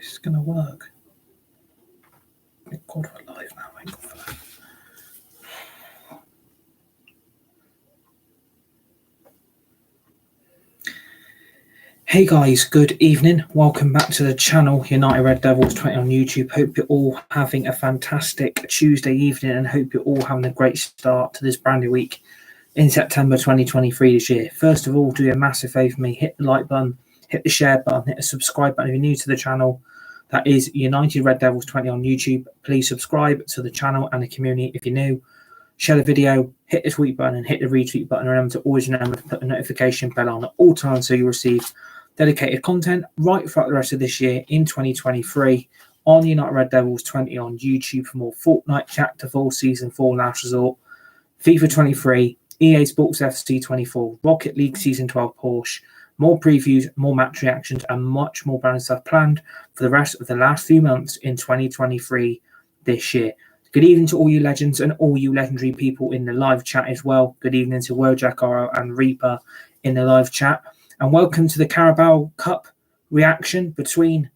this is going to work. Thank God we're live now. Thank God for that. Hey guys, good evening. Welcome back to the channel, United Red Devils 20 on YouTube. Hope you're all having a fantastic Tuesday evening and hope you're all having a great start to this brand new week in September 2023 this year. First of all, do a massive favour for me. Hit the like button, hit the share button, hit the subscribe button if you're new to the channel. That is United Red Devils 20 on YouTube. Please subscribe to the channel and the community if you're new. Share the video, hit the tweet button and hit the retweet button. Remember to always remember to put the notification bell on at all times so you receive dedicated content right throughout the rest of this year in 2023 on United Red Devils 20 on YouTube for more Fortnite Tactical Season 4 Last Resort, FIFA 23, EA Sports FC 24, Rocket League Season 12 Porsche, more previews, more match reactions and much more brand stuff planned for the rest of the last few months in 2023 this year. Good evening to all you legends and all you legendary people in the live chat as well. Good evening to Wojak and Reaper in the live chat. And welcome to the Carabao Cup reaction between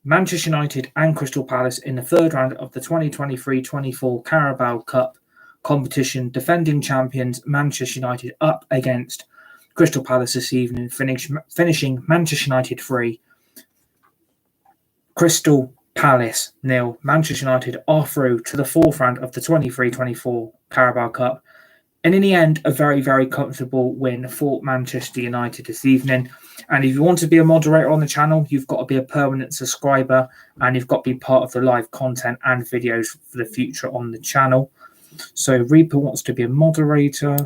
Manchester United and Crystal Palace in the third round of the 2023-24 Carabao Cup competition. Defending champions Manchester United up against Crystal Palace this evening, finishing Manchester United 3, Crystal Palace 0. Manchester United are through to the fourth round of the 23-24 Carabao Cup. And in the end, a very, very comfortable win for Manchester United this evening. And if you want to be a moderator on the channel, you've got to be a permanent subscriber and you've got to be part of the live content and videos for the future on the channel. So Reaper wants to be a moderator.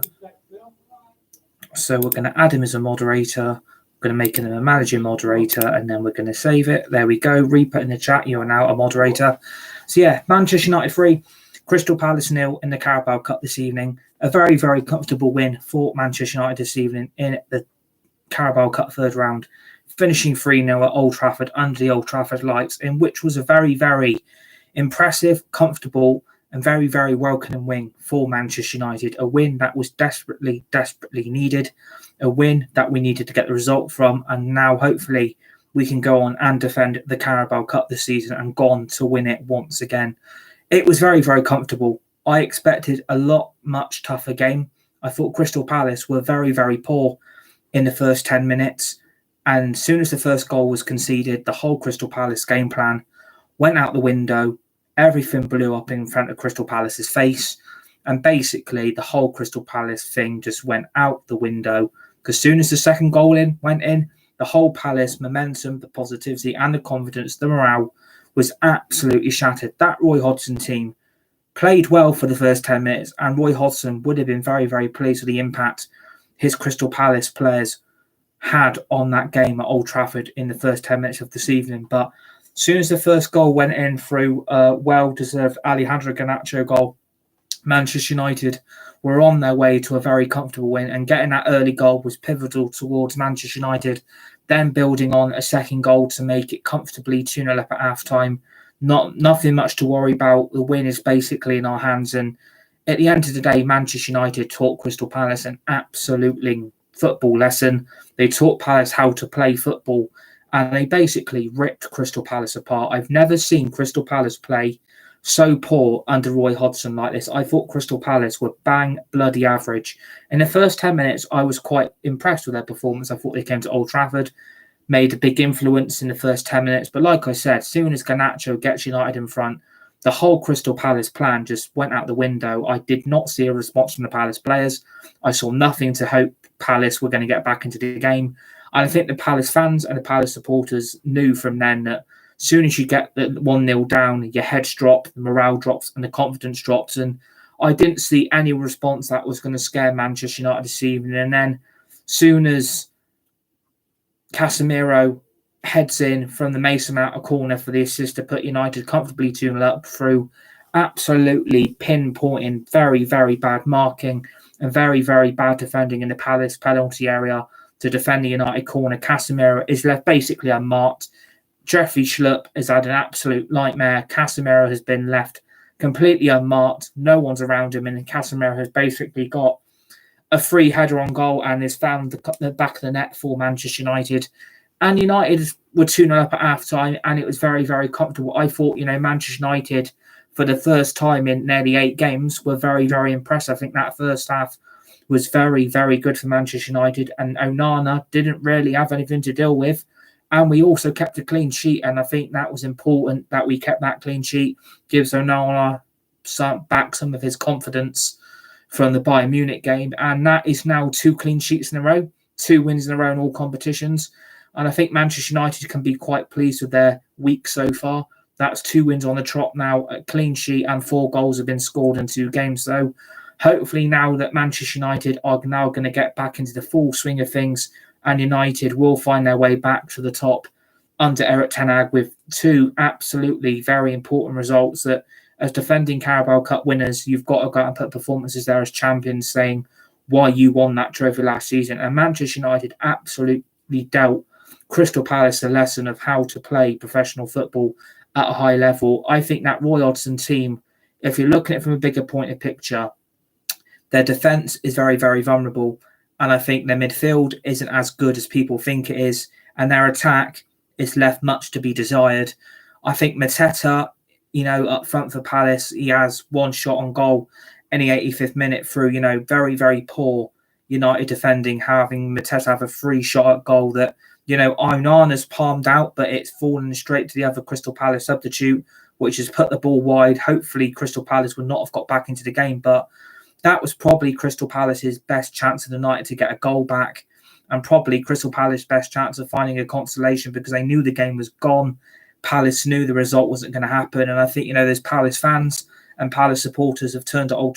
So we're going to add him as a moderator. We're going to make him a managing moderator and then we're going to save it. There we go. Reaper in the chat, you are now a moderator. So yeah, Manchester United 3, Crystal Palace 0 in the Carabao Cup this evening. A very, very comfortable win for Manchester United this evening in the Carabao Cup third round, finishing 3-0 at Old Trafford under the Old Trafford lights, in which was a very, very impressive, comfortable and very, very welcoming win for Manchester United. A win that was desperately, desperately needed. A win that we needed to get the result from. And now, hopefully, we can go on and defend the Carabao Cup this season and go on to win it once again. It was very, very comfortable. I expected a much tougher game. I thought Crystal Palace were very, very poor in the first 10 minutes. And as soon as the first goal was conceded, the whole Crystal Palace game plan went out the window. Everything blew up in front of Crystal Palace's face. And basically, the whole Crystal Palace thing just went out the window. Because as soon as the second goal went in, the whole Palace momentum, the positivity and the confidence, the morale was absolutely shattered. That Roy Hodgson team played well for the first 10 minutes, and Roy Hodgson would have been very, very pleased with the impact his Crystal Palace players had on that game at Old Trafford in the first 10 minutes of this evening. But as soon as the first goal went in through a well-deserved Alejandro Garnacho goal, Manchester United were on their way to a very comfortable win, and getting that early goal was pivotal towards Manchester United then building on a second goal to make it comfortably 2-0 up at half-time. Nothing much to worry about. The win is basically in our hands. And at the end of the day, Manchester United taught Crystal Palace an absolutely football lesson. They taught Palace how to play football. And they basically ripped Crystal Palace apart. I've never seen Crystal Palace play so poor under Roy Hodgson like this. I thought Crystal Palace were bang bloody average. In the first 10 minutes, I was quite impressed with their performance. I thought they came to Old Trafford, made a big influence in the first 10 minutes. But like I said, as soon as Garnacho gets United in front, the whole Crystal Palace plan just went out the window. I did not see a response from the Palace players. I saw nothing to hope Palace were going to get back into the game. And I think the Palace fans and the Palace supporters knew from then that as soon as you get the 1-0 down, your heads drop, the morale drops and the confidence drops. And I didn't see any response that was going to scare Manchester United this evening. And then soon as Casemiro heads in from the Mason Mount corner for the assist to put United comfortably 2-0 up through absolutely pinpointing very, very bad marking and very, very bad defending in the Palace penalty area to defend the United corner. Casemiro is left basically unmarked. Jeffrey Schlupp has had an absolute nightmare. Casemiro has been left completely unmarked. No one's around him, and Casemiro has basically got a free header on goal and has found the back of the net for Manchester United. And United were 2-0 up at half-time, and it was very, very comfortable. I thought, Manchester United, for the first time in nearly 8 games, were very, very impressive. I think that first half was very, very good for Manchester United, and Onana didn't really have anything to deal with. And we also kept a clean sheet, and I think that was important that we kept that clean sheet. Gives Onana back some of his confidence from the Bayern Munich game, and that is now 2 clean sheets in a row, 2 wins in a row in all competitions. And I think Manchester United can be quite pleased with their week so far. That's 2 wins on the trot now, a clean sheet, and 4 goals have been scored in 2 games. So hopefully now that Manchester United are now going to get back into the full swing of things, and United will find their way back to the top under Erik ten Hag with 2 absolutely very important results that, as defending Carabao Cup winners, you've got to go out and put performances there as champions, saying why you won that trophy last season. And Manchester United absolutely dealt Crystal Palace a lesson of how to play professional football at a high level. I think that Roy Hodgson team, if you're looking at it from a bigger point of picture, their defence is very, very vulnerable. And I think their midfield isn't as good as people think it is. And their attack is left much to be desired. I think Mateta, up front for Palace, he has 1 shot on goal in the 85th minute through, very, very poor United defending, having Mateta have a free shot at goal that, Onana's palmed out, but it's fallen straight to the other Crystal Palace substitute, which has put the ball wide. Hopefully, Crystal Palace would not have got back into the game, but that was probably Crystal Palace's best chance of the night to get a goal back, and probably Crystal Palace's best chance of finding a consolation because they knew the game was gone. Palace knew the result wasn't going to happen, and I think, there's Palace fans and Palace supporters have turned up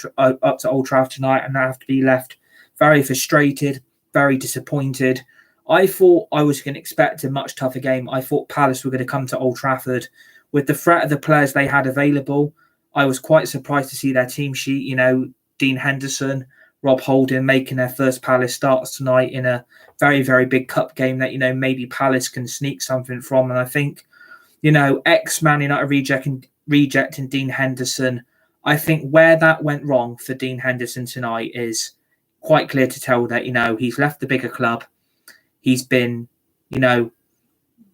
to Old Trafford tonight and they have to be left very frustrated, very disappointed. I thought I was going to expect a much tougher game. I thought Palace were going to come to Old Trafford with the threat of the players they had available. I was quite surprised to see their team sheet, Dean Henderson, Rob Holding making their first Palace starts tonight in a very, very big cup game that, maybe Palace can sneak something from. And I think, ex-Man United rejecting Dean Henderson, I think where that went wrong for Dean Henderson tonight is quite clear to tell that, he's left the bigger club. He's been,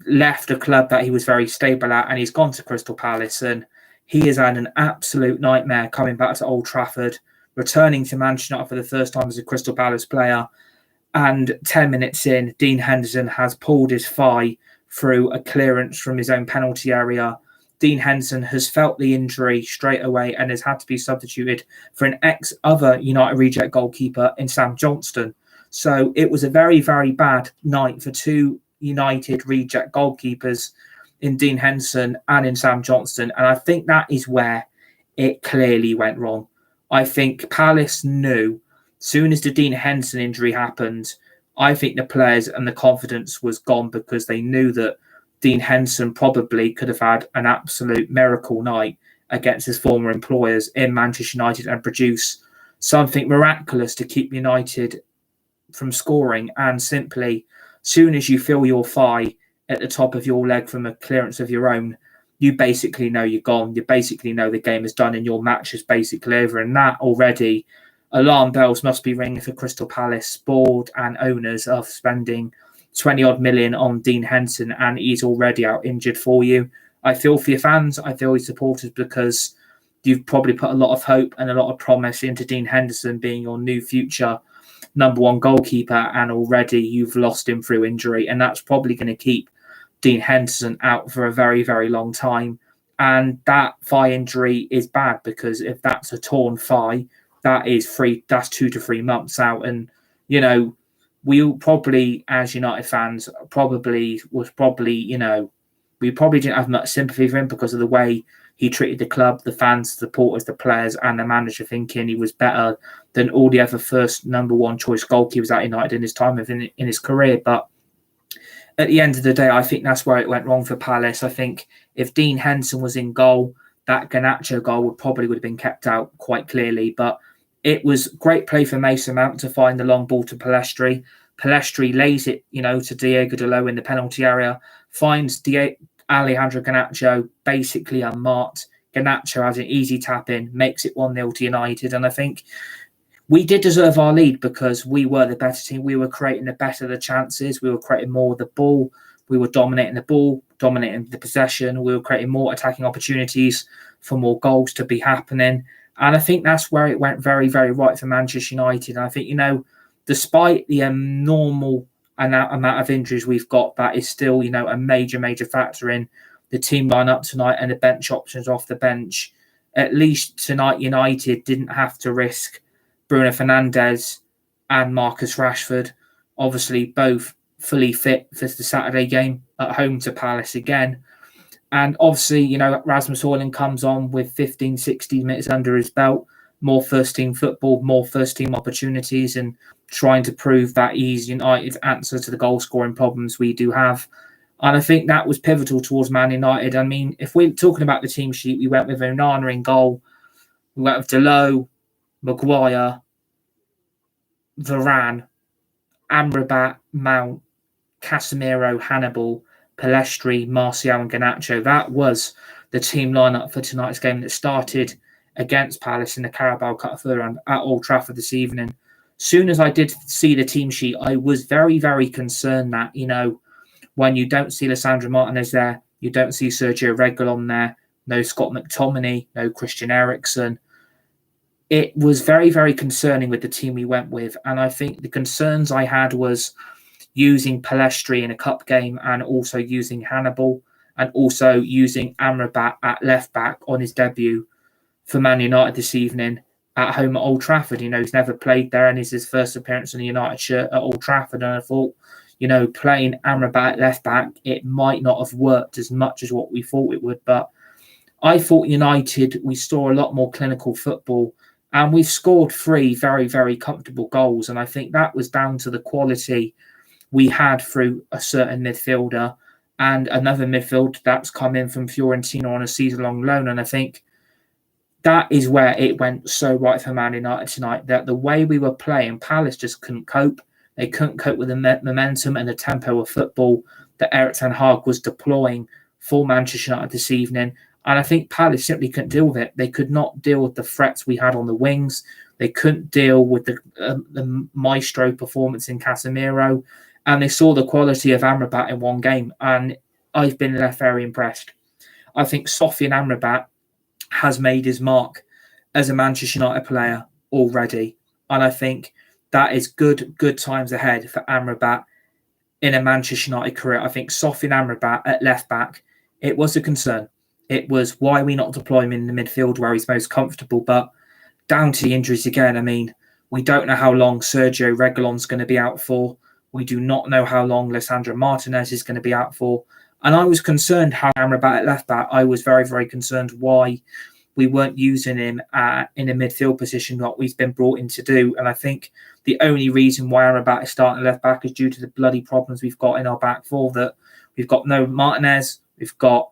left a club that he was very stable at, and he's gone to Crystal Palace, and he has had an absolute nightmare coming back to Old Trafford, returning to Manchester United for the first time as a Crystal Palace player. And 10 minutes in, Dean Henderson has pulled his thigh through a clearance from his own penalty area. Dean Henderson has felt the injury straight away and has had to be substituted for an ex-other United reject goalkeeper in Sam Johnston. So it was a very, very bad night for 2 United reject goalkeepers in Dean Henderson and in Sam Johnston. And I think that is where it clearly went wrong. I think Palace knew, soon as the Dean Henderson injury happened, I think the players and the confidence was gone because they knew that Dean Henderson probably could have had an absolute miracle night against his former employers in Manchester United and produce something miraculous to keep United from scoring. And simply, soon as you feel your thigh at the top of your leg from a clearance of your own, you basically know you're gone. You basically know the game is done and your match is basically over. And that already, alarm bells must be ringing for Crystal Palace board and owners of spending 20-odd million on Dean Henderson, and he's already out injured for you. I feel for your fans. I feel your supporters because you've probably put a lot of hope and a lot of promise into Dean Henderson being your new future number 1 goalkeeper, and already you've lost him through injury, and that's probably going to keep Dean Henderson out for a very, very long time. And that thigh injury is bad because if that's a torn thigh, that's 2 to 3 months out. And, we probably, as United fans, we probably didn't have much sympathy for him because of the way he treated the club, the fans, the supporters, the players, and the manager, thinking he was better than all the other first number 1 choice goalkeepers at United in his time in his career. But at the end of the day, I think that's where it went wrong for Palace. I think if Dean Henderson was in goal, that Garnacho goal would have been kept out quite clearly. But it was great play for Mason Mount to find the long ball to Pellistri. Pellistri lays it, to Diego Dalot in the penalty area, finds Alejandro Garnacho basically unmarked. Garnacho has an easy tap in, makes it 1-0 to United. And I think we did deserve our lead because we were the better team. We were creating the better the chances. We were creating more of the ball. We were dominating the ball, dominating the possession. We were creating more attacking opportunities for more goals to be happening. And I think that's where it went very, very right for Manchester United. And I think, despite the normal amount of injuries we've got, that is still, a major, major factor in the team lineup tonight and the bench options off the bench. At least tonight, United didn't have to risk Bruno Fernandes and Marcus Rashford, obviously both fully fit for the Saturday game at home to Palace again. And obviously, Rasmus Hojlund comes on with 15, 16 minutes under his belt, more first-team football, more first-team opportunities, and trying to prove that he's United's answer to the goal-scoring problems we do have. And I think that was pivotal towards Man United. I mean, if we're talking about the team sheet, we went with Onana in goal. We went with Diallo, Maguire, Varane, Amrabat, Mount, Casemiro, Hannibal, Pellistri, Martial and Garnacho. That was the team lineup for tonight's game that started against Palace in the Carabao Cup round at Old Trafford this evening. Soon as I did see the team sheet, I was very, very concerned that, when you don't see Lisandro Martinez there, you don't see Sergio Reguilón there, no Scott McTominay, no Christian Eriksen. It was very, very concerning with the team we went with. And I think the concerns I had was using Pellistri in a cup game and also using Hannibal and also using Amrabat at left back on his debut for Man United this evening at home at Old Trafford. He's never played there and it's his first appearance in a United shirt at Old Trafford. And I thought, playing Amrabat left back, it might not have worked as much as what we thought it would. But I thought United, we saw a lot more clinical football and we scored 3 very, very comfortable goals. And I think that was down to the quality we had through a certain midfielder and another midfield that's come in from Fiorentina on a season-long loan. And I think that is where it went so right for Man United tonight, that the way we were playing, Palace just couldn't cope. They couldn't cope with the momentum and the tempo of football that Erik ten Hag was deploying for Manchester United this evening. And I think Palace simply couldn't deal with it. They could not deal with the threats we had on the wings. They couldn't deal with the maestro performance in Casemiro. And they saw the quality of Amrabat in one game. And I've been left very impressed. I think Sofian Amrabat has made his mark as a Manchester United player already. And I think that is good times ahead for Amrabat in a Manchester United career. I think Sofian Amrabat at left back, it was a concern. It was why we not deploy him in the midfield where he's most comfortable. But down to the injuries again, I mean, we don't know how long Sergio Reguilón's going to be out for. We do not know how long Lisandro Martinez is going to be out for. And I was concerned how Amrabat at left back. I was very, very concerned why we weren't using him in a midfield position like we've been brought in to do. And I think the only reason why Amrabat is starting left back is due to the bloody problems we've got in our back four, that we've got no Martinez, we've got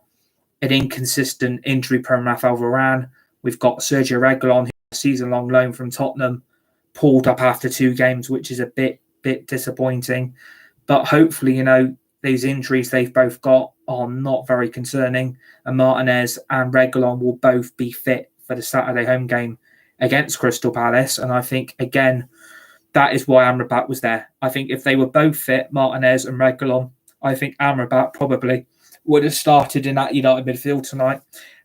an inconsistent injury-prone Rafael Varane, we've got Sergio Reguilón, who's a season-long loan from Tottenham, pulled up after 2 games, which is a bit disappointing. But hopefully, these injuries they've both got are not very concerning, and Martinez and Reguilón will both be fit for the Saturday home game against Crystal Palace. And I think, again, that is why Amrabat was there. I think if they were both fit, Martinez and Reguilón, I think Amrabat probably would have started in that United midfield tonight,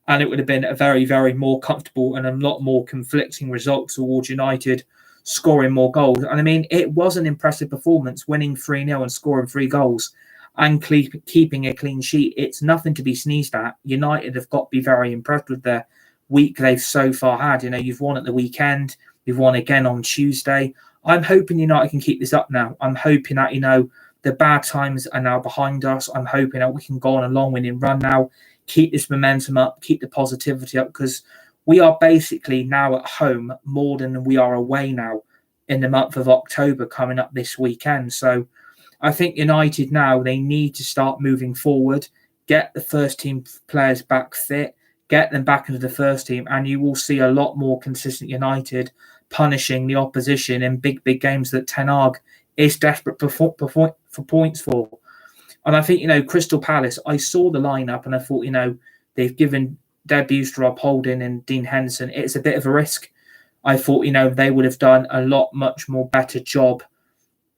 and it would have been a very, very more comfortable and a lot more conflicting result towards United scoring more goals. And I mean, it was an impressive performance, winning 3-0 and scoring 3 goals and keeping a clean sheet. It's nothing to be sneezed at. United have got to be very impressed with the week they've so far had. You've won at the weekend, you've won again on Tuesday. I'm hoping United can keep this up now. I'm hoping that, the bad times are now behind us. I'm hoping that we can go on a long winning run now, keep this momentum up, keep the positivity up, because we are basically now at home more than we are away now in the month of October coming up this weekend. So I think United now, they need to start moving forward, get the first team players back fit, get them back into the first team, and you will see a lot more consistent United punishing the opposition in big games that Ten Hag is desperate for points for. And I think, Crystal Palace, I saw the lineup and I thought, they've given debuts to Rob Holding and Dean Henderson. It's a bit of a risk. I thought, they would have done a much more better job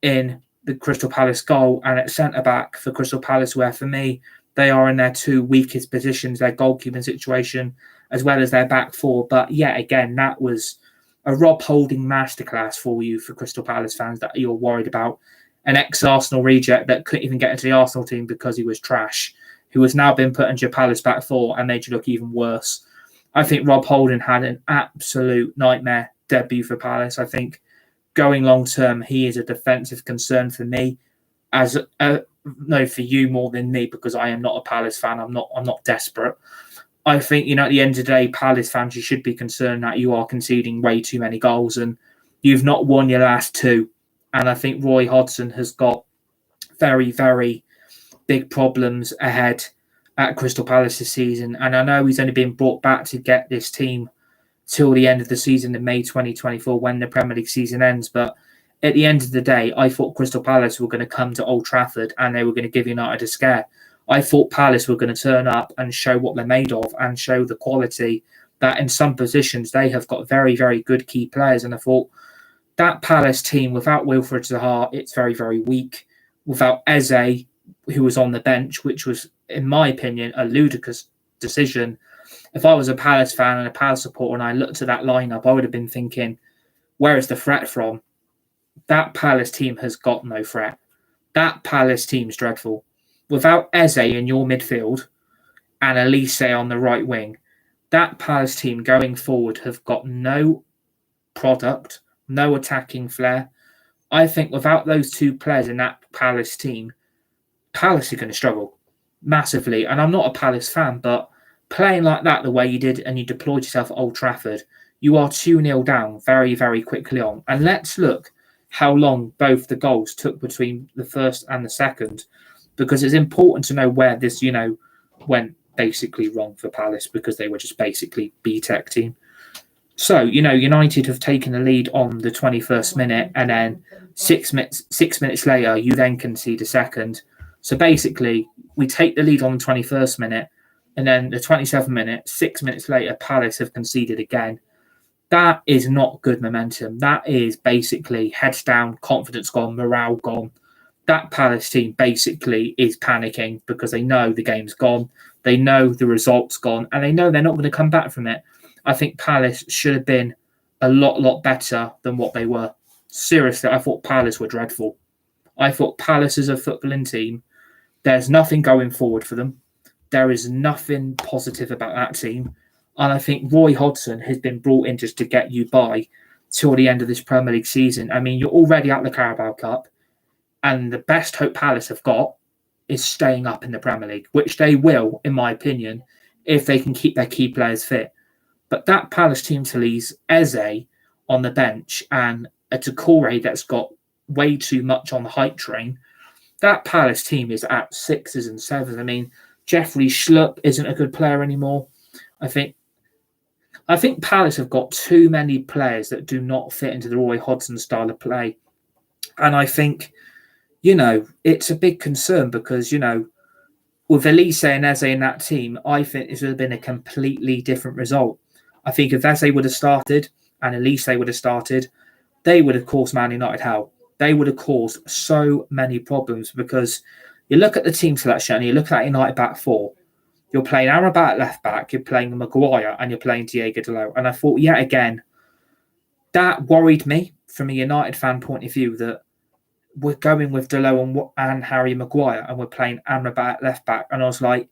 in the Crystal Palace goal, and at centre-back for Crystal Palace, where for me, they are in their two weakest positions, their goalkeeping situation, as well as their back four. But yet again, that was a Rob Holding masterclass for you, for Crystal Palace fans that you're worried about. An ex-Arsenal reject that couldn't even get into the Arsenal team because he was trash, who has now been put into your Palace back four and made you look even worse. I think Rob Holding had an absolute nightmare debut for Palace. I think going long-term, he is a defensive concern for me, for you more than me, because I am not a Palace fan. I'm not desperate. I think, at the end of the day, Palace fans, you should be concerned that you are conceding way too many goals and you've not won your last two. And I think Roy Hodgson has got very, very big problems ahead at Crystal Palace this season. And I know he's only been brought back to get this team till the end of the season in May 2024 when the Premier League season ends. But at the end of the day, I thought Crystal Palace were going to come to Old Trafford and they were going to give United a scare. I thought Palace were going to turn up and show what they're made of and show the quality that in some positions they have got very, very good key players. And I thought that Palace team, without Wilfred Zaha, it's very, very weak. Without Eze, who was on the bench, which was, in my opinion, a ludicrous decision. If I was a Palace fan and a Palace supporter and I looked at that lineup, I would have been thinking, where is the threat from? That Palace team has got no threat. That Palace team's dreadful. Without Eze in your midfield and Elise on the right wing, that Palace team going forward have got no product, no attacking flair. I think without those two players in that Palace team, Palace are going to struggle massively. And I'm not a Palace fan, but playing like that the way you did and you deployed yourself at Old Trafford, you are 2-0 down very, very quickly on. And let's look how long both the goals took between the first and the second, because it's important to know where this, went basically wrong for Palace, because they were just basically B-Tech team. So, United have taken the lead on the 21st minute, and then 6 minutes later, you then concede a second. So basically, we take the lead on the 21st minute, and then the 27th minute, 6 minutes later, Palace have conceded again. That is not good momentum. That is basically heads down, confidence gone, morale gone. That Palace team basically is panicking because they know the game's gone. They know the result's gone, and they know they're not going to come back from it. I think Palace should have been a lot better than what they were. Seriously, I thought Palace were dreadful. I thought Palace as a footballing team, there's nothing going forward for them. There is nothing positive about that team. And I think Roy Hodgson has been brought in just to get you by till the end of this Premier League season. I mean, you're already at the Carabao Cup, and the best hope Palace have got is staying up in the Premier League, which they will, in my opinion, if they can keep their key players fit. But that Palace team to leave Eze on the bench and a Doucouré that's got way too much on the hype train, that Palace team is at 6s and 7s. I mean, Jeffrey Schlupp isn't a good player anymore. I think Palace have got too many players that do not fit into the Roy Hodgson style of play. And I think, it's a big concern because, with Elise and Eze in that team, I think this would have been a completely different result. I think if Eze would have started and Elise would have started, they would have caused Man United hell. They would have caused so many problems, because you look at the team selection and you look at United back four, you're playing Amrabat at left back, you're playing Maguire, and you're playing Diallo. And I thought, yet again, that worried me from a United fan point of view, that we're going with Diallo and Harry Maguire, and we're playing Amrabat at left back. And I was like,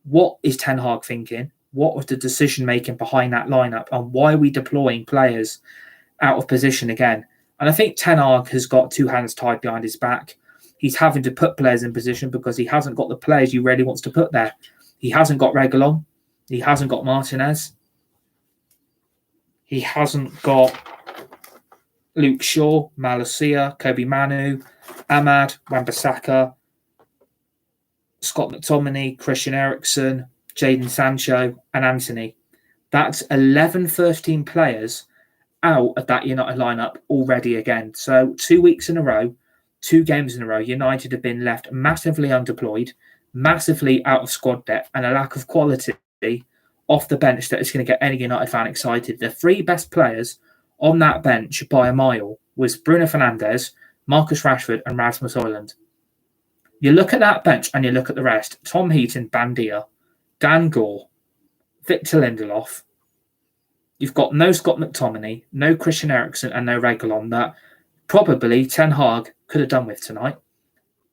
what is Ten Hag thinking? What was the decision making behind that lineup? And why are we deploying players out of position again? And I think Ten Hag has got two hands tied behind his back. He's having to put players in position because he hasn't got the players he really wants to put there. He hasn't got Reguilon. He hasn't got Martinez. He hasn't got Luke Shaw, Malacia, Kobbie Mainoo, Ahmad, Wan-Bissake, Scott McTominay, Christian Eriksen, Jadon Sancho, and Anthony. That's 11 first-team players out of that United lineup already again. So 2 weeks in a row, 2 games in a row, United have been left massively undeployed, massively out of squad depth, and a lack of quality off the bench that is going to get any United fan excited. The 3 best players on that bench by a mile was Bruno Fernandes, Marcus Rashford and Rasmus Hojlund. You look at that bench and you look at the rest. Tom Heaton, Bandia, Dan Gore, Victor Lindelof. You've got no Scott McTominay, no Christian Eriksen and no Reguilon that probably Ten Hag could have done with tonight.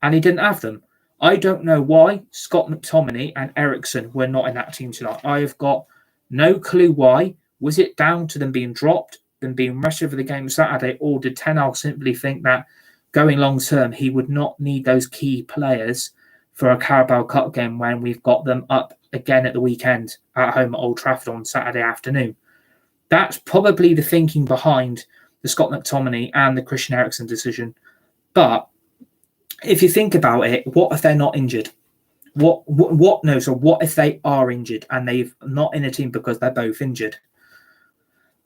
And he didn't have them. I don't know why Scott McTominay and Eriksen were not in that team tonight. I have got no clue why. Was it down to them being dropped, them being rested for the game Saturday, or did Ten Hag simply think that going long term he would not need those key players for a Carabao Cup game when we've got them up again at the weekend at home at Old Trafford on Saturday afternoon? That's probably the thinking behind the Scott McTominay and the Christian Eriksen decision. But if you think about it, what if they're not injured? What if they are injured and they're not in a team because they're both injured?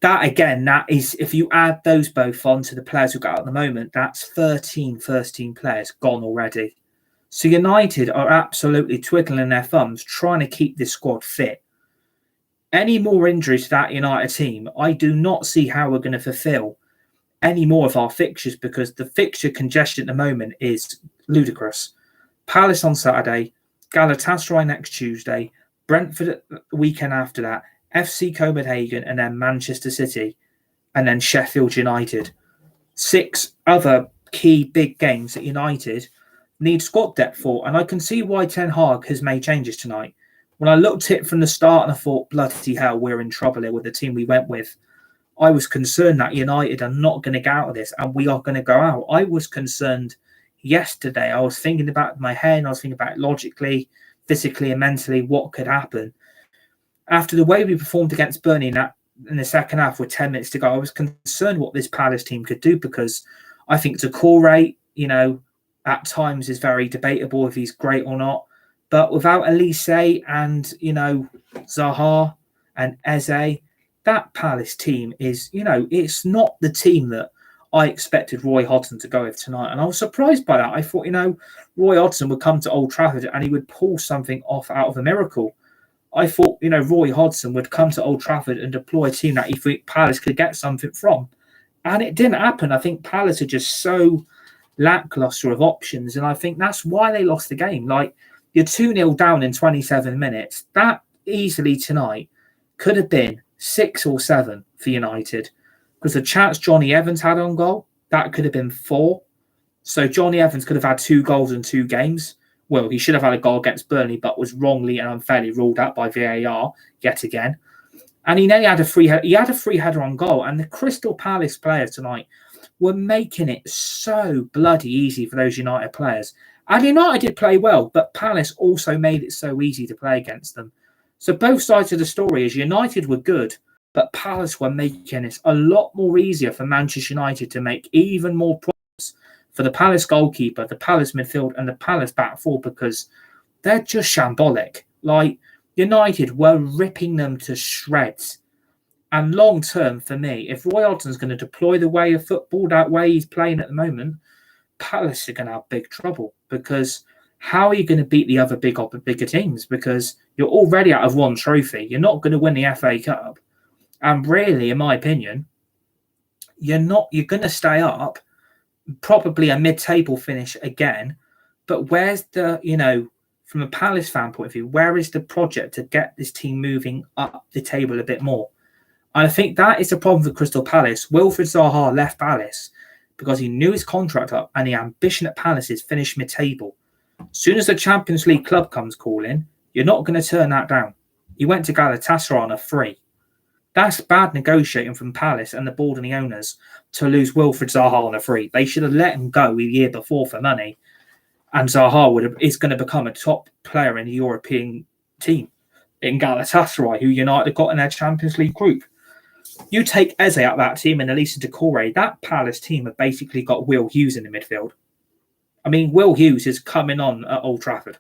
That again, that is, if you add those both on to the players who've got at the moment, that's 13 first-team players gone already. So United are absolutely twiddling their thumbs trying to keep this squad fit. Any more injuries to that United team, I do not see how we're going to fulfil any more of our fixtures because the fixture congestion at the moment is ludicrous. Palace on Saturday, Galatasaray next Tuesday, Brentford the weekend after that, FC Copenhagen, and then Manchester City, and then Sheffield United. 6 other key big games that United need squad depth for, and I can see why Ten Hag has made changes tonight. When I looked at it from the start and I thought, bloody hell, we're in trouble here with the team we went with. I was concerned that United are not going to get out of this and we are going to go out. I was concerned yesterday. I was thinking about it in my head and I was thinking about it logically, physically and mentally, what could happen. After the way we performed against Burnley in the second half with 10 minutes to go, I was concerned what this Palace team could do because I think Doucouré, at times is very debatable if he's great or not. But without Elise and, Zaha and Eze, that Palace team is, it's not the team that I expected Roy Hodgson to go with tonight. And I was surprised by that. I thought, Roy Hodgson would come to Old Trafford and he would pull something off out of a miracle. I thought, Roy Hodgson would come to Old Trafford and deploy a team that he thought Palace could get something from. And it didn't happen. I think Palace are just so lackluster of options. And I think that's why they lost the game. Like, you're 2-0 down in 27 minutes. That easily tonight could have been 6 or 7 for United. Because the chance Johnny Evans had on goal, that could have been 4. So Johnny Evans could have had 2 goals in 2 games. Well, he should have had a goal against Burnley, but was wrongly and unfairly ruled out by VAR yet again. And he nearly had a free header on goal. And the Crystal Palace players tonight were making it so bloody easy for those United players. And United did play well, but Palace also made it so easy to play against them. So both sides of the story is United were good, but Palace were making it a lot more easier for Manchester United to make even more problems for the Palace goalkeeper, the Palace midfield, and the Palace back four because they're just shambolic. Like, United were ripping them to shreds. And long term, for me, if Roy Hodgson's going to deploy the way of football that way he's playing at the moment, Palace are going to have big trouble because how are you going to beat the other bigger teams? Because you're already out of one trophy. You're not going to win the FA Cup. And really, in my opinion, you're going to stay up, probably a mid-table finish again. But where's the, from a Palace fan point of view, where is the project to get this team moving up the table a bit more? And I think that is the problem for Crystal Palace. Wilfried Zaha left Palace because he knew his contract up and the ambition at Palace is finish mid-table. As soon as the Champions League club comes calling, you're not going to turn that down. He went to Galatasaray on a free. That's bad negotiating from Palace and the board and the owners to lose Wilfried Zaha on a free. They should have let him go the year before for money. And Zaha is going to become a top player in the European team in Galatasaray, who United got in their Champions League group. You take Eze out of that team and Elise Doucouré, that Palace team have basically got Will Hughes in the midfield. I mean, Will Hughes is coming on at Old Trafford.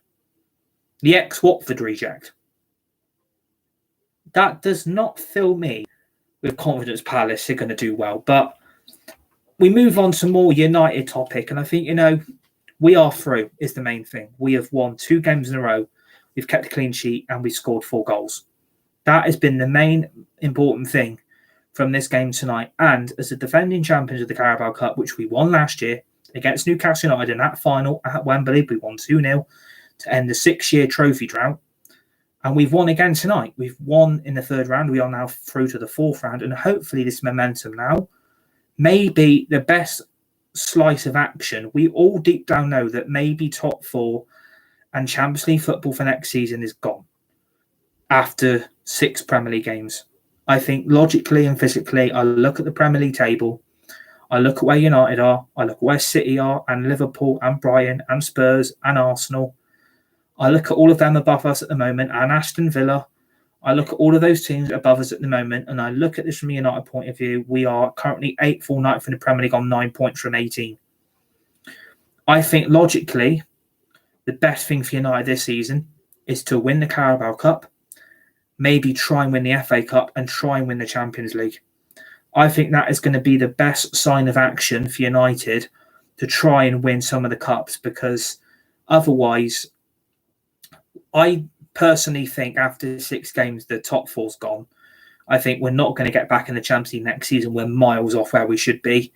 The ex-Watford reject. That does not fill me with confidence Palace are going to do well. But we move on to more United topic. And I think, we are through is the main thing. We have won 2 games in a row. We've kept a clean sheet and we scored 4 goals. That has been the main important thing from this game tonight. And as the defending champions of the Carabao Cup, which we won last year, against Newcastle United in that final at Wembley. We won 2-0 to end the 6-year trophy drought. And we've won again tonight. We've won in the third round. We are now through to the fourth round. And hopefully this momentum now may be the best slice of action. We all deep down know that maybe top four and Champions League football for next season is gone after 6 Premier League games. I think logically and physically, I look at the Premier League table, I look at where United are, I look at where City are, and Liverpool and Brighton and Spurs and Arsenal. I look at all of them above us at the moment, and Aston Villa. I look at all of those teams above us at the moment, and I look at this from a United point of view. We are currently 8th or 9th in the Premier League on 9 points from 18. I think logically, the best thing for United this season is to win the Carabao Cup, maybe try and win the FA Cup, and try and win the Champions League. I think that is going to be the best sign of action for United to try and win some of the cups, because otherwise, I personally think after 6 games, the top four's gone. I think we're not going to get back in the Champions League next season. We're miles off where we should be.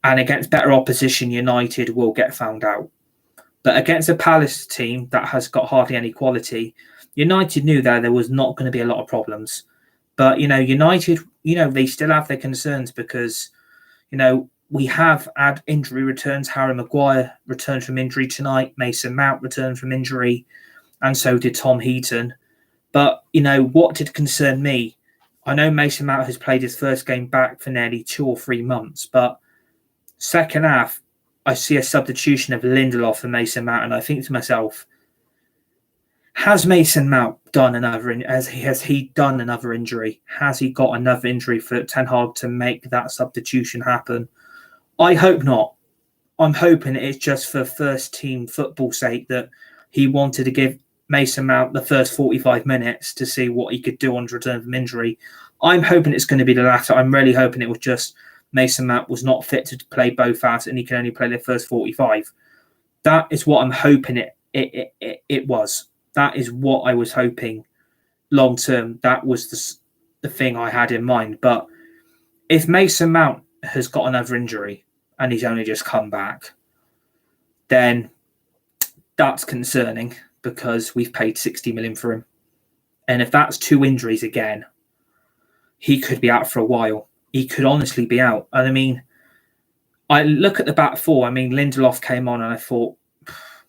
And against better opposition, United will get found out. But against a Palace team that has got hardly any quality, United knew that there was not going to be a lot of problems. But, United, they still have their concerns because, we have had injury returns. Harry Maguire returned from injury tonight. Mason Mount returned from injury. And so did Tom Heaton. But, what did concern me? I know Mason Mount has played his first game back for nearly 2 or 3 months. But second half, I see a substitution of Lindelof for Mason Mount. And I think to myself, has Mason Mount done another? Has he done another injury? Has he got another injury for Ten Hag to make that substitution happen? I hope not. I'm hoping it's just for first team football sake that he wanted to give Mason Mount the first 45 minutes to see what he could do on return from injury. I'm hoping it's going to be the latter. I'm really hoping it was just Mason Mount was not fit to play both halves and he can only play the first 45. That is what I'm hoping it was. That is what I was hoping long term. That was the thing I had in mind. But if Mason Mount has got another injury and he's only just come back, then that's concerning because we've paid 60 million for him. And if that's 2 injuries again, he could be out for a while. He could honestly be out. And I mean, I look at the back four. I mean, Lindelof came on and I thought,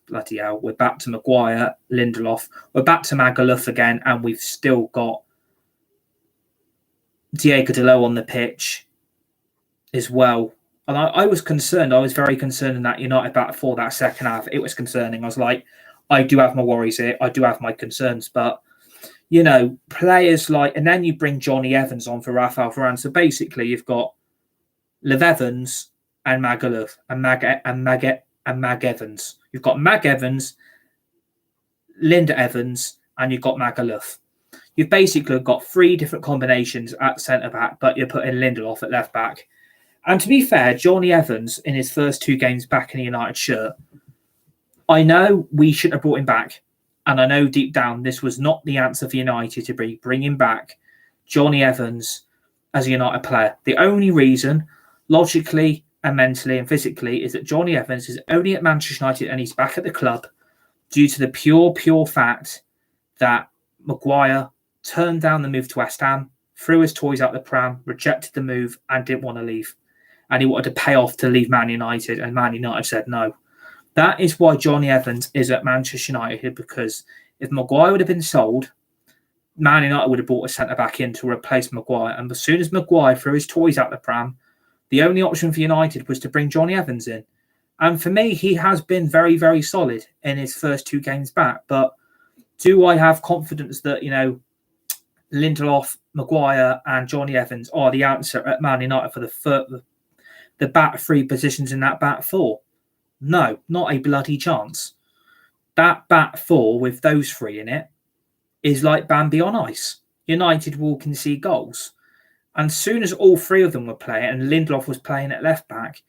bloody hell, we're back to Maguire, Lindelof. We're back to Magaluf again, and we've still got Diego Diallo on the pitch as well. And I was concerned. I was very concerned in that United back four, that second half. It was concerning. I was like, I do have my worries here. I do have my concerns. But, players like... And then you bring Johnny Evans on for Rafael Varane. So basically, you've got Lev Evans and Magaluf and Mag Evans. You've got Mag Evans, Linda Evans, and you've got Magaluf. You've basically got 3 different combinations at centre-back, but you're putting Lindelof at left-back. And to be fair, Johnny Evans, in his first 2 games back in a United shirt, I know we shouldn't have brought him back. And I know deep down this was not the answer for United to bring him back, Johnny Evans, as a United player. The only reason, logically and mentally and physically, is that Johnny Evans is only at Manchester United and he's back at the club due to the pure fact that Maguire turned down the move to West Ham, threw his toys out the pram, rejected the move and didn't want to leave. And he wanted to pay off to leave Man United, and Man United said no. That is why Johnny Evans is at Manchester United, because if Maguire would have been sold, Man United would have brought a centre-back in to replace Maguire. And as soon as Maguire threw his toys out the pram, the only option for United was to bring Johnny Evans in. And for me, he has been very, very solid in his first 2 games back. But do I have confidence that, Lindelof, Maguire and Johnny Evans are the answer at Man United for the back 3 positions in that back 4? No, not a bloody chance. That back 4 with those 3 in it is like Bambi on ice. United will concede goals. And as soon as all 3 of them were playing and Lindelof was playing at left back,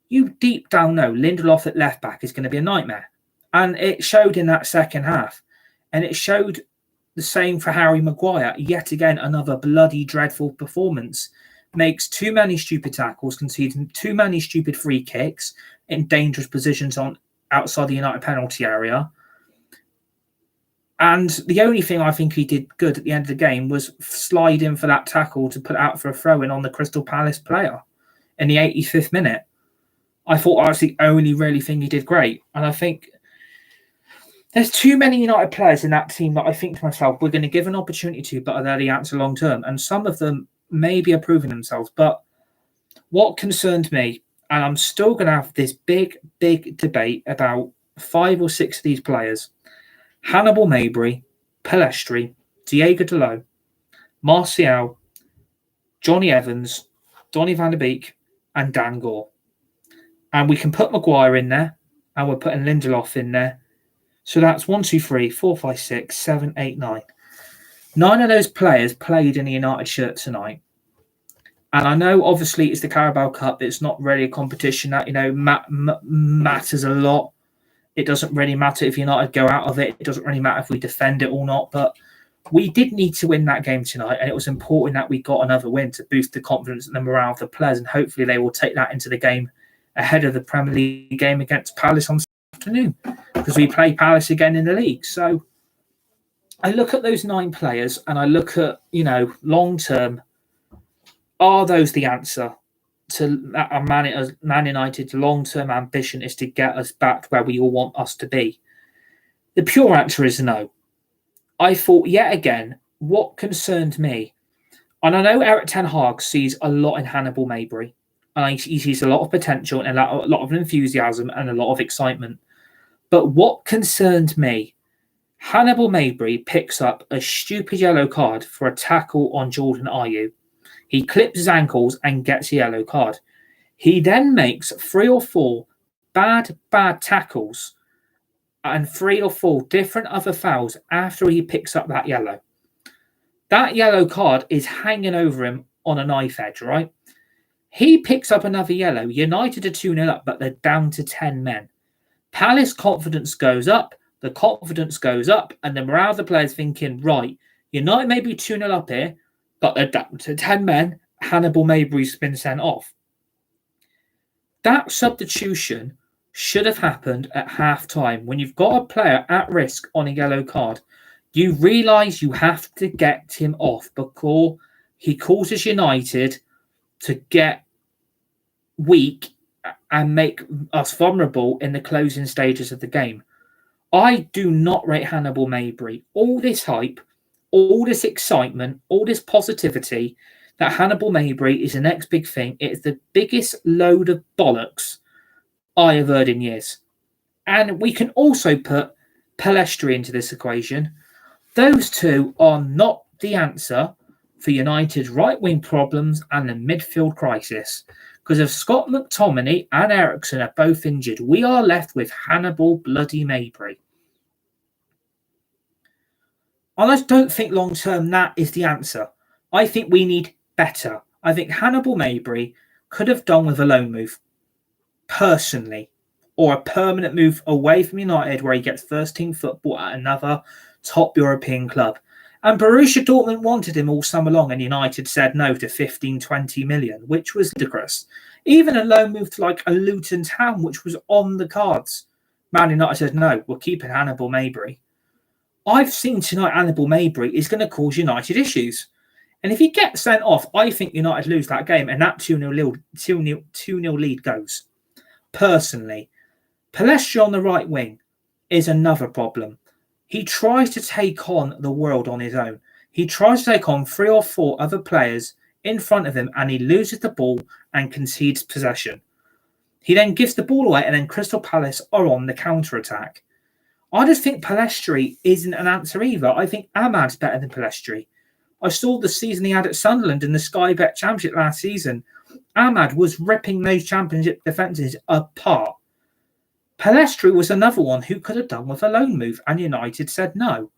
you deep down know Lindelof at left back is going to be a nightmare. And it showed in that second half. And it showed the same for Harry Maguire. Yet again, another bloody dreadful performance. makes too many stupid tackles, concedes too many stupid free kicks in dangerous positions on outside the United penalty area. And the only thing I think he did good at the end of the game was slide in for that tackle to put out for a throw-in on the Crystal Palace player in the 85th minute. I thought that was the only really thing he did great. And I think there's too many United players in that team that I think to myself, we're going to give an opportunity to, but are they the answer long term? And some of them maybe are proving themselves. But what concerned me, and I'm still going to have this big debate about 5 or 6 of these players: Hannibal Mabry, Pellistri, Diego Dalot, Martial, Johnny Evans, Donny van der Beek, and Dan Gore. And we can put Maguire in there, and we're putting Lindelof in there. So that's 1, 2, 3, 4, 5, 6, 7, 8, 9. 9 of those players played in the United shirt tonight. And I know, obviously, it's the Carabao Cup. It's not really a competition that, matters a lot. It doesn't really matter if United go out of it. It doesn't really matter if we defend it or not. But we did need to win that game tonight. And it was important that we got another win to boost the confidence and the morale of the players. And hopefully they will take that into the game ahead of the Premier League game against Palace on afternoon, because we play Palace again in the league. So I look at those 9 players and I look at, long term, are those the answer to Man United's long term ambition is to get us back where we all want us to be? The pure answer is no. I thought, yet again, what concerned me, and I know Eric Ten Hag sees a lot in Hannibal Mabry, and he sees a lot of potential and a lot of enthusiasm and a lot of excitement. But what concerned me, Hannibal Mabry picks up a stupid yellow card for a tackle on Jordan Ayew. He clips his ankles and gets a yellow card. He then makes 3 or 4 bad tackles and 3 or 4 different other fouls after he picks up that yellow. That yellow card is hanging over him on a knife edge, right? He picks up another yellow. United are 2-0 up, but they're down to 10 men. Palace confidence goes up, the confidence goes up, and the morale of the players thinking, right, United may be 2-0 up here, but they're down to 10 men. Hannibal Mabry's been sent off. That substitution should have happened at half-time. When you've got a player at risk on a yellow card, you realise you have to get him off before he causes United to get weak and make us vulnerable in the closing stages of the game. I do not rate Hannibal Mabry. All this hype, all this excitement, all this positivity that Hannibal Mabry is the next big thing. It's the biggest load of bollocks I have heard in years. And we can also put Pellistri into this equation. Those 2 are not the answer for United's right-wing problems and the midfield crisis. Because if Scott McTominay and Eriksen are both injured, we are left with Hannibal bloody Mabry. I just don't think long-term that is the answer. I think we need better. I think Hannibal Mabry could have done with a loan move, personally, or a permanent move away from United where he gets first-team football at another top European club. And Borussia Dortmund wanted him all summer long, and United said no to 15-20 million, which was ludicrous. Even a loan move to like a Luton Town, which was on the cards. Man United said no, we're keeping Hannibal Mabry. I've seen tonight Hannibal Mabry is going to cause United issues. And if he gets sent off, I think United lose that game, and that 2-0 lead goes. Personally, Pellistri on the right wing is another problem. He tries to take on the world on his own. He tries to take on 3 or 4 other players in front of him, and he loses the ball and concedes possession. He then gives the ball away, and then Crystal Palace are on the counter-attack. I just think Pellistri isn't an answer either. I think Ahmad's better than Pellistri. I saw the season he had at Sunderland in the Sky Bet Championship last season. Ahmad was ripping those championship defences apart. Pellistri was another one who could have done with a loan move, and United said no.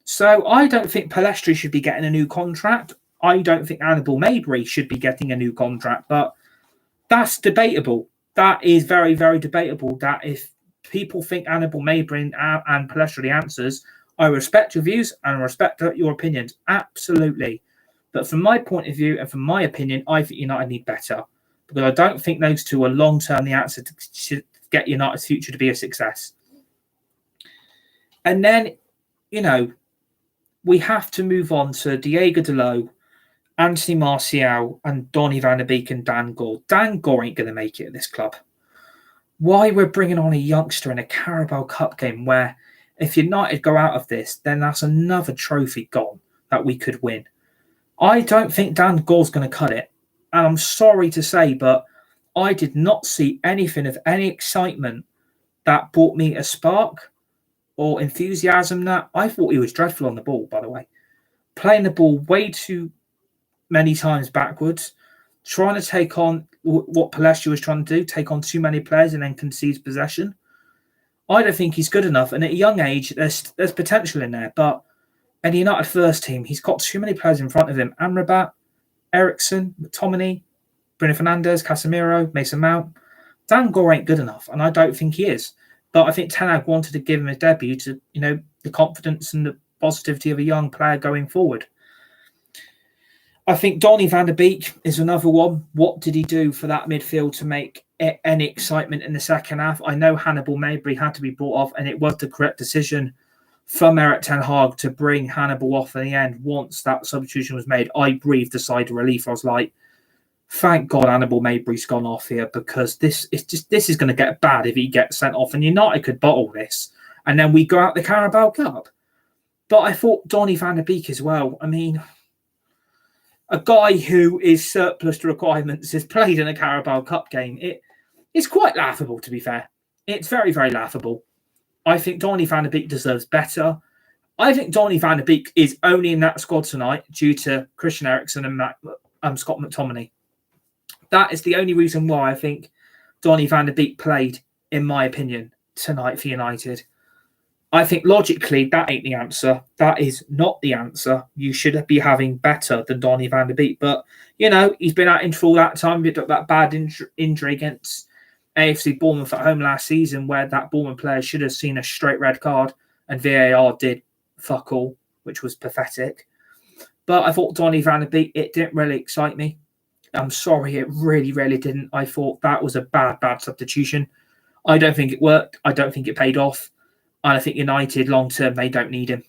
So I don't think Pellistri should be getting a new contract. I don't think Hannibal Mabry should be getting a new contract, but that's debatable. That is very, very debatable. That if people think Hannibal Mabry and Pellistri are the answers, I respect your views and respect your opinions. Absolutely. But from my point of view and from my opinion, I think United need better, because I don't think those two are long-term the answer to get United's future to be a success. And then, we have to move on to Diego Diallo, Anthony Martial, and Donny van de Beek and Dan Gore. Dan Gore ain't going to make it at this club. Why we're bringing on a youngster in a Carabao Cup game where if United go out of this, then that's another trophy gone that we could win. I don't think Dan Gore's going to cut it. And I'm sorry to say, but I did not see anything of any excitement that brought me a spark or enthusiasm. That I thought he was dreadful on the ball, by the way. Playing the ball way too many times backwards, trying to take on what Malacia was trying to do, take on too many players and then concede possession. I don't think he's good enough. And at a young age, there's potential in there. But in the United first team, he's got too many players in front of him. Amrabat, Eriksen, Mctominay, Bruno Fernandes, Casemiro, Mason Mount. Dan Gore ain't good enough, and I don't think he is. But I think Ten Hag wanted to give him a debut to, the confidence and the positivity of a young player going forward. I think Donny van de Beek is another one. What did he do for that midfield to make any excitement in the second half? I know Hannibal Mabry had to be brought off, and it was the correct decision from Erik ten Hag to bring Hannibal off in the end. Once that substitution was made, I breathed a sigh of relief. I was like, thank God Hannibal Mabry's gone off here, because this is going to get bad if he gets sent off, and United could bottle this, and then we go out the Carabao Cup. But I thought Donny van de Beek as well. I mean, a guy who is surplus to requirements has played in a Carabao Cup game. It's quite laughable, to be fair. It's very, very laughable. I think Donny van de Beek deserves better. I think Donny van de Beek is only in that squad tonight due to Christian Eriksen and Scott McTominay. That is the only reason why I think Donny van de Beek played, in my opinion, tonight for United. I think logically that ain't the answer. That is not the answer. You should be having better than Donny van de Beek. But, he's been out for all that time. He took that bad injury against AFC Bournemouth at home last season, where that Bournemouth player should have seen a straight red card and VAR did fuck all, which was pathetic. But I thought Donny van de Beek, it didn't really excite me. I'm sorry, it really, really didn't. I thought that was a bad substitution. I don't think it worked. I don't think it paid off. And I think United, long-term, they don't need him.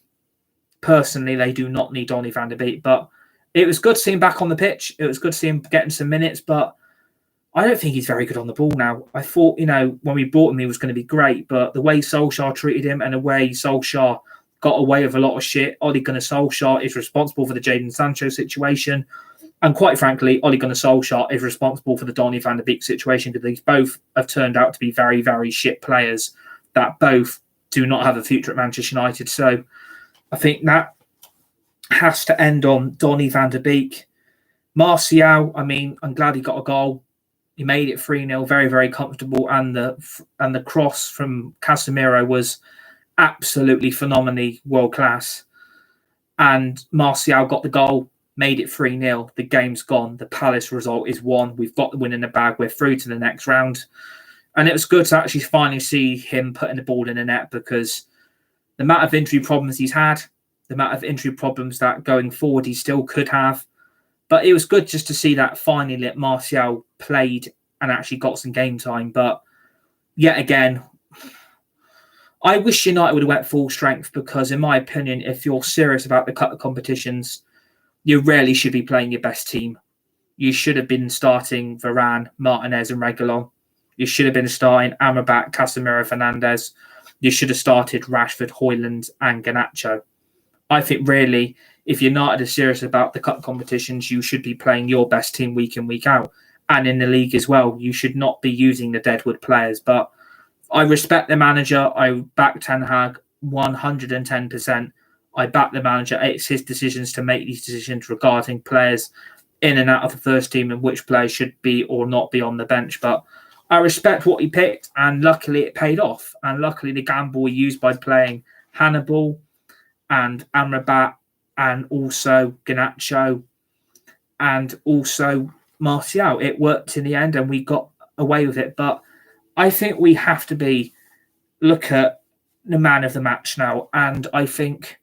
Personally, they do not need Donny van de Beek. But it was good to see him back on the pitch. It was good to see him getting some minutes. But I don't think he's very good on the ball now. I thought, when we brought him, he was going to be great. But the way Solskjaer treated him and the way Solskjaer got away with a lot of shit, Ole Gunnar Solskjaer is responsible for the Jadon Sancho situation. And quite frankly, Ole Gunnar Solskjaer is responsible for the Donny van de Beek situation, because these both have turned out to be very, very shit players that both do not have a future at Manchester United. So I think that has to end on Donny van de Beek. Martial, I'm glad he got a goal. He made it 3-0, very, very comfortable. And the cross from Casemiro was absolutely phenomenally world class. And Martial got the goal, made it 3-0. The game's gone. The Palace result is 1. We've got the win in the bag. We're through to the next round. And it was good to actually finally see him putting the ball in the net, because the amount of injury problems he's had, the amount of injury problems that going forward he still could have. But it was good just to see that finally that Martial played and actually got some game time. But yet again, I wish United would have went full strength, because in my opinion, if you're serious about the cup competitions, you really should be playing your best team. You should have been starting Varane, Martinez and Reguilon. You should have been starting Amrabat, Casemiro, Fernandes. You should have started Rashford, Hojlund and Garnacho. I think really, if United are serious about the cup competitions, you should be playing your best team week in, week out. And in the league as well, you should not be using the deadwood players. But I respect the manager. I back Ten Hag 110%. I back the manager. It's his decisions to make these decisions regarding players in and out of the first team and which players should be or not be on the bench. But I respect what he picked, and luckily it paid off. And luckily the gamble he used by playing Hannibal and Amrabat and also Garnacho and also Martial, it worked in the end and we got away with it. But I think we have to look at the man of the match now. And I think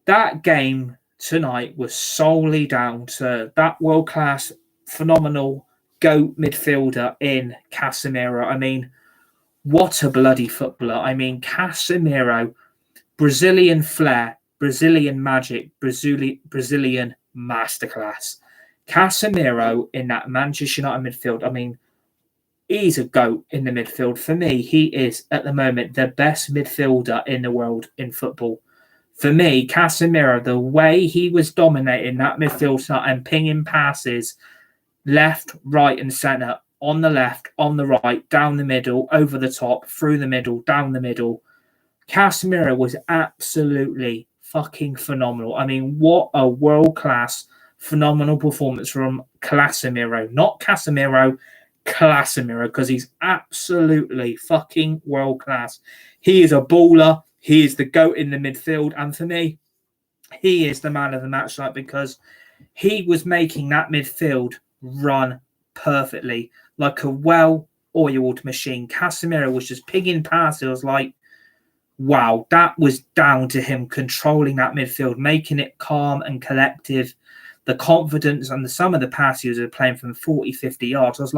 that game tonight was solely down to that world-class, phenomenal GOAT midfielder in Casemiro. I mean, what a bloody footballer. I mean, Casemiro, Brazilian flair, Brazilian magic, Brazilian masterclass. Casemiro in that Manchester United midfield, I mean, he's a GOAT in the midfield. For me, he is, at the moment, the best midfielder in the world in football. For me, Casemiro, the way he was dominating that midfield tonight and pinging passes left, right, and centre, on the left, on the right, down the middle, over the top, through the middle, down the middle. Casemiro was absolutely fucking phenomenal. I mean, what a world-class, phenomenal performance from Casemiro. Not Casemiro, Casemiro, because he's absolutely fucking world-class. He is a baller. He is the GOAT in the midfield. And for me, he is the man of the match tonight because he was making that midfield run perfectly, like a well-oiled machine. Casemiro was just pinging passes. It was like, wow, that was down to him controlling that midfield, making it calm and collective. The confidence and some of the passes were playing from 40, 50 yards.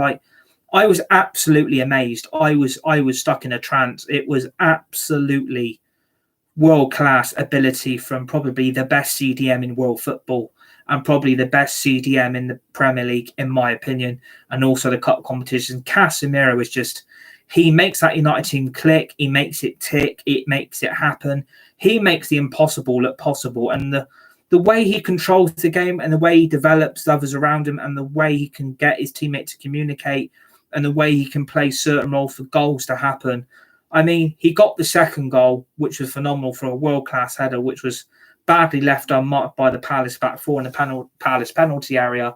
I was absolutely amazed. I was stuck in a trance. It was absolutely world-class ability from probably the best CDM in world football and probably the best CDM in the Premier League, in my opinion, and also the cup competition. Casemiro is just, he makes that United team click. He makes it tick. It makes it happen. He makes the impossible look possible. And the way he controls the game and the way he develops others around him and the way he can get his teammate to communicate and the way he can play certain roles for goals to happen. I mean, he got the second goal, which was phenomenal for a world-class header, which was badly left unmarked by the Palace back four in the Palace penalty area.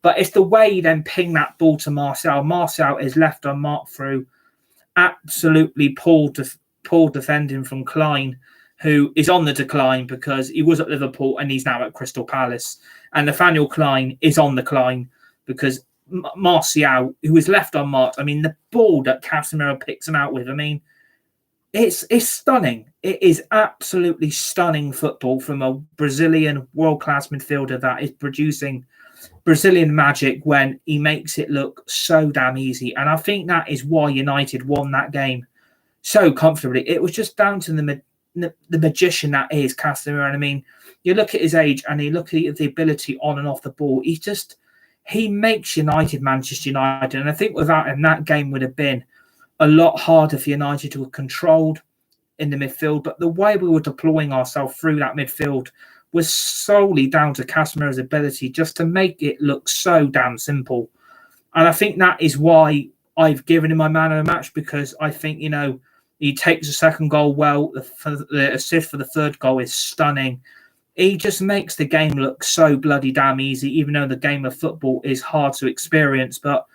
But it's the way he then pinged that ball to Martial. Martial is left unmarked through absolutely poor defending from Klein, who is on the decline because he was at Liverpool and he's now at Crystal Palace. And Nathaniel Klein is on the decline because Martial, who was left unmarked, I mean, the ball that Casemiro picks him out with, I mean, it's stunning. It is absolutely stunning football from a Brazilian world-class midfielder that is producing Brazilian magic when he makes it look so damn easy. And I think that is why United won that game so comfortably. It was just down to the magician that is Casemiro. And I mean, you look at his age and you look at the ability on and off the ball. He makes United Manchester United. And I think without him, that game would have been a lot harder for United to have controlled in the midfield. But the way we were deploying ourselves through that midfield was solely down to Casemiro's ability just to make it look so damn simple. And I think that is why I've given him my man of the match, because I think, you know, he takes the second goal well. The assist for the third goal is stunning. He just makes the game look so bloody damn easy, even though the game of football is hard to experience. But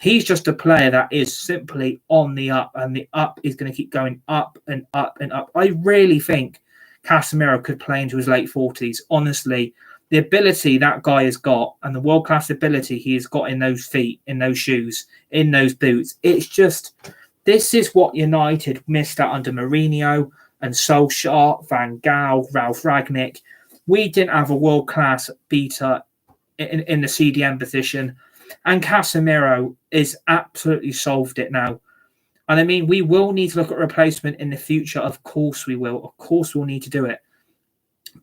he's just a player that is simply on the up, and the up is going to keep going up and up and up. I really think Casemiro could play into his late 40s. Honestly, the ability that guy has got and the world-class ability he has got in those feet, in those shoes, in those boots, it's just, this is what United missed out under Mourinho and Solskjaer, Van Gaal, Ralph Rangnick. We didn't have a world-class beater in the CDM position, and Casemiro is absolutely solved it now. And I mean, we will need to look at replacement in the future. Of course we will. Of course we'll need to do it.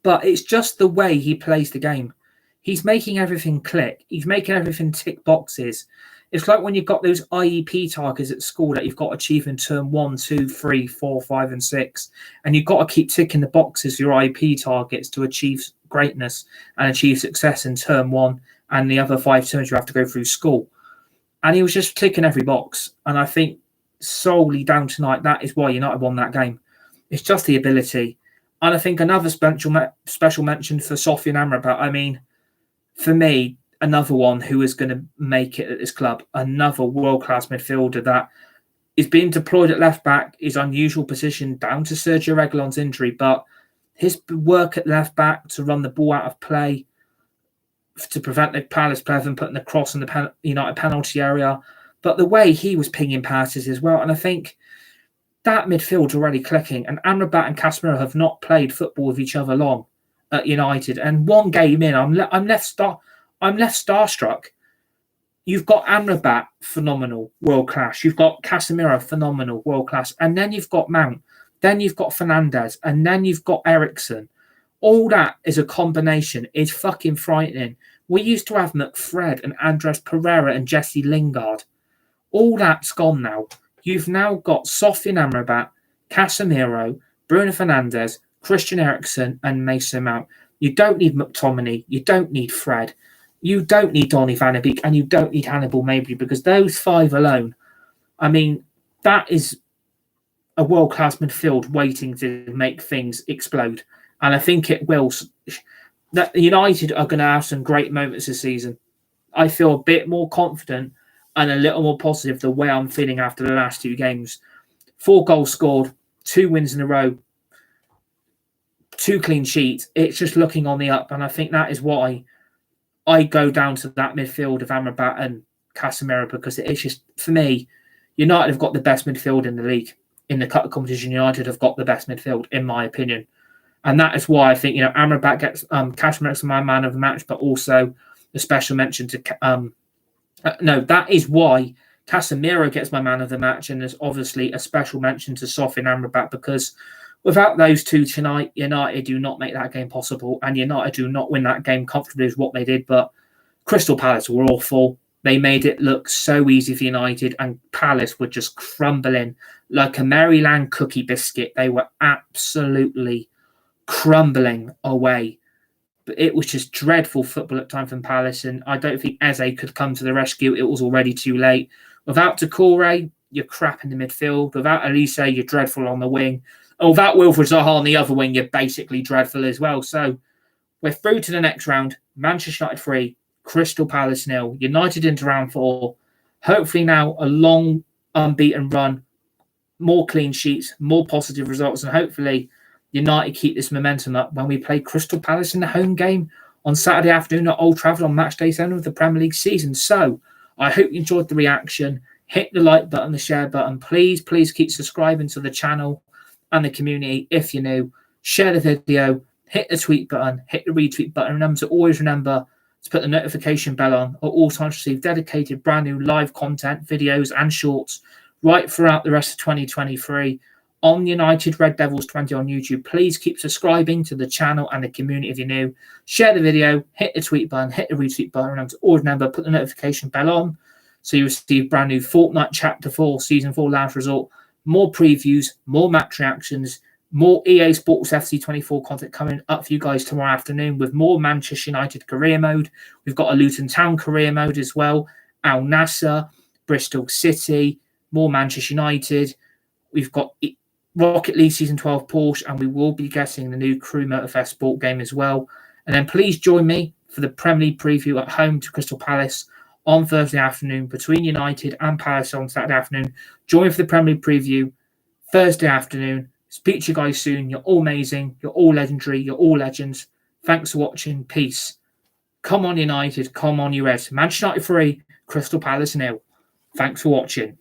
But it's just the way he plays the game. He's making everything click. He's making everything tick boxes. It's like when you've got those IEP targets at school that you've got to achieve in term 1, 2, 3, 4, 5, and 6. And you've got to keep ticking the boxes for your IEP targets to achieve greatness and achieve success in term 1 and the other 5 terms you have to go through school. And he was just ticking every box. And I think solely down tonight, that is why United won that game. It's just the ability. And I think another special mention for Sofyan Amrabat. I mean, for me, another one who is going to make it at this club, another world-class midfielder that is being deployed at left-back, his unusual position down to Sergio Reguilon's injury, but his work at left-back to run the ball out of play, to prevent the Palace player from putting the cross in the United penalty area, but the way he was pinging passes as well. And I think that midfield's already clicking, and Amrabat and Casemiro have not played football with each other long. at United, and one game in, I'm left starstruck. You've got Amrabat, phenomenal, world class. You've got Casemiro, phenomenal, world class, and then you've got Mount, then you've got Fernandes, and then you've got Eriksen. All that is a combination. It's fucking frightening. We used to have McFred and Andres Pereira and Jesse Lingard. All that's gone now. You've now got Sofyan Amrabat, Casemiro, Bruno Fernandes, Christian Eriksen, and Mason Mount. You don't need Mctominay. You don't need Fred. You don't need Donny van Beek, and you don't need Hannibal Mabry, because those five alone, I mean, that is a world-class midfield waiting to make things explode. And I think it will. That United are going to have some great moments this season. I feel a bit more confident and a little more positive the way I'm feeling after the last two games. 4 goals scored, 2 wins in a row, 2 clean sheets. It's just looking on the up, and I think that is why I go down to that midfield of Amrabat and Casemiro, because it's just, for me, United have got the best midfield in the league. In the cup competition, United have got the best midfield, in my opinion. And that is why I think, Amrabat gets Casemiro's my man of the match, but also a special mention to... that is why Casemiro gets my man of the match, and there's obviously a special mention to Sofyan Amrabat, because without those two tonight, United do not make that game possible, and United do not win that game comfortably is what they did. But Crystal Palace were awful. They made it look so easy for United, and Palace were just crumbling like a Maryland cookie biscuit. They were absolutely crumbling away. But it was just dreadful football at times from Palace, and I don't think Eze could come to the rescue. It was already too late. Without Doucouré, you're crap in the midfield. Without Elise, you're dreadful on the wing. And without Wilfried Zaha on the other wing, you're basically dreadful as well. So we're through to the next round. Manchester United 3, Crystal Palace 0. United into round 4. Hopefully now a long unbeaten run, more clean sheets, more positive results, and hopefully United keep this momentum up when we play Crystal Palace in the home game on Saturday afternoon at Old Trafford on match day 7 of the Premier League season. So I hope you enjoyed the reaction. Hit the like button, the share button. Please keep subscribing to the channel and the community if you're new. Share the video, hit the tweet button, hit the retweet button. Remember to put the notification bell on at all times to receive dedicated brand new live content, videos and shorts right throughout the rest of 2023 on United Red Devils 20 on YouTube. Please keep subscribing to the channel and the community if you're new. Share the video, hit the tweet button, hit the retweet button. Remember, put the notification bell on so you receive brand new Fortnite Chapter 4, Season 4 Last Resort, more previews, more match reactions, more EA Sports FC 24 content coming up for you guys tomorrow afternoon with more Manchester United career mode. We've got a Luton Town career mode as well, Al Nassr, Bristol City, more Manchester United. We've got Rocket League Season 12 Porsche, and we will be getting the new Crew Motorfest Sport game as well. And then please join me for the Premier League preview at home to Crystal Palace on Thursday afternoon between United and Palace on Saturday afternoon. Join me for the Premier League preview Thursday afternoon. Speak to you guys soon. You're all amazing. You're all legendary. You're all legends. Thanks for watching. Peace. Come on, United. Come on, US. Manchester United 3, Crystal Palace 0. Thanks for watching.